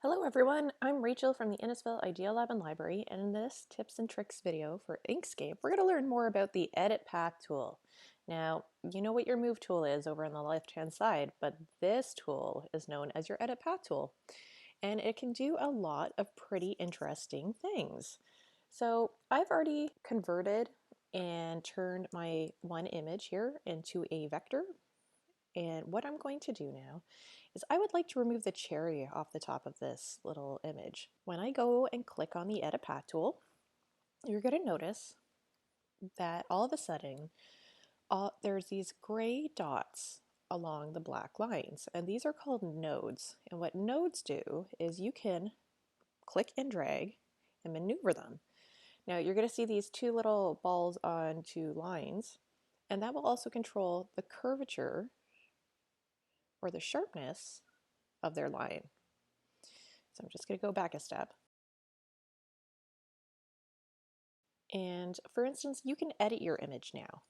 Hello everyone, I'm Rachel from the Innisfil Idea Lab and Library, and in this tips and tricks video for Inkscape, we're going to learn more about the Edit Path tool. Now, you know what your Move tool is over on the left-hand side, but this tool is known as your Edit Path tool, and it can do a lot of pretty interesting things. So I've already converted and turned my one image here into a vector. And what I'm going to do now is I would like to remove the cherry off the top of this little image. When I go and click on the Edit Path tool, you're going to notice that all of a sudden there's these gray dots along the black lines, and these are called nodes. And what nodes do is you can click and drag and maneuver them. Now you're going to see these two little balls on two lines, and that will also control the curvature or the sharpness of their line. So I'm just going to go back a step. And for instance, you can edit your image now.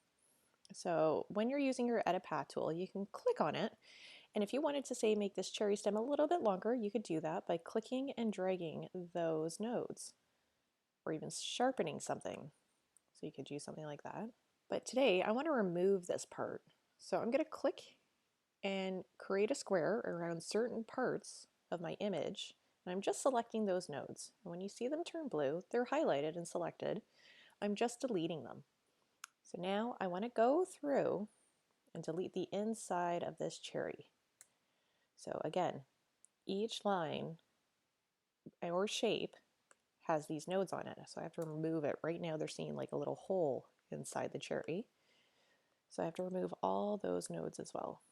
So when you're using your Edit Path tool, you can click on it. And if you wanted to say make this cherry stem a little bit longer, you could do that by clicking and dragging those nodes, or even sharpening something. So you could do something like that. But today I want to remove this part. So I'm going to click and create a square around certain parts of my image. And I'm just selecting those nodes. And when you see them turn blue, they're highlighted and selected. I'm just deleting them. So now I want to go through and delete the inside of this cherry. So again, each line or shape has these nodes on it. So I have to remove it. Right now they're seeing like a little hole inside the cherry. So I have to remove all those nodes as well.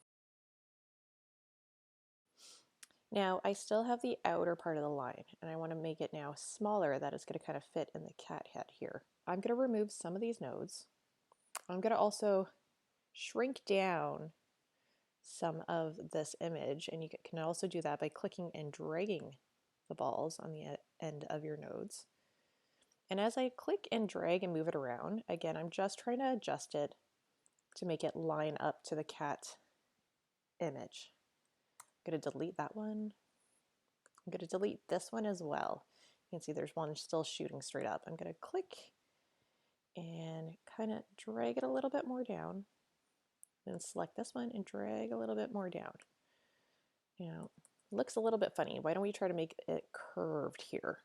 Now I still have the outer part of the line, and I want to make it now smaller, that is going to kind of fit in the cat head here. I'm going to remove some of these nodes. I'm going to also shrink down some of this image, and you can also do that by clicking and dragging the balls on the end of your nodes. And as I click and drag and move it around, again, I'm just trying to adjust it to make it line up to the cat image. I'm going to delete that one. I'm going to delete this one as well. You can see there's one still shooting straight up. I'm going to click and kind of drag it a little bit more down. Then select this one and drag a little bit more down. Now, it looks a little bit funny. Why don't we try to make it curved here?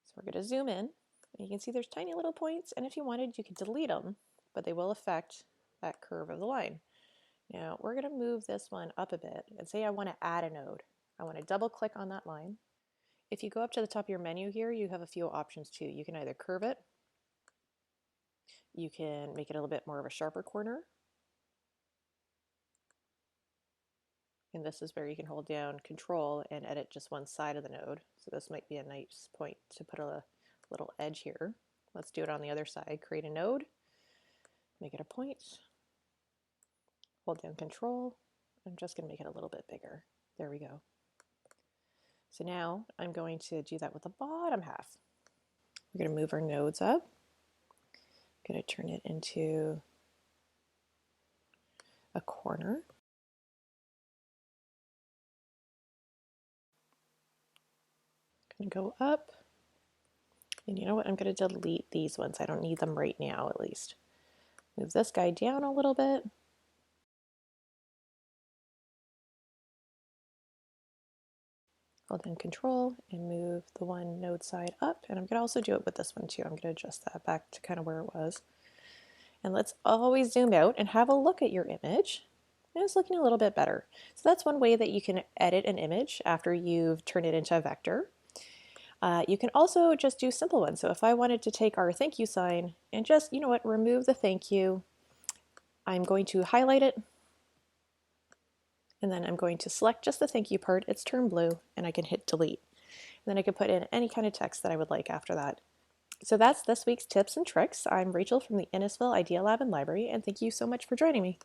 So we're going to zoom in. And you can see there's tiny little points, and if you wanted, you could delete them, but they will affect that curve of the line. Now, we're going to move this one up a bit, and say I want to add a node. I want to double click on that line. If you go up to the top of your menu here, you have a few options too. You can either curve it, you can make it a little bit more of a sharper corner, and this is where you can hold down Control and edit just one side of the node. So this might be a nice point to put a little edge here. Let's do it on the other side. Create a node, make it a point, hold down Control. I'm just going to make it a little bit bigger. There we go. So now I'm going to do that with the bottom half. We're going to move our nodes up. I'm going to turn it into a corner. I'm going to go up. And you know what? I'm going to delete these ones. I don't need them right now, at least. Move this guy down a little bit. Hold down Control and move the one node side up. And I'm going to also do it with this one too. I'm going to adjust that back to kind of where it was. And let's always zoom out and have a look at your image. And it's looking a little bit better. So that's one way that you can edit an image after you've turned it into a vector. You can also just do simple ones. So if I wanted to take our thank you sign and just, you know what, remove the thank you, I'm going to highlight it, and then I'm going to select just the thank you part. It's turned blue, and I can hit delete. And then I can put in any kind of text that I would like after that. So that's this week's tips and tricks. I'm Rachel from the Innisfil Idea Lab and Library, and thank you so much for joining me.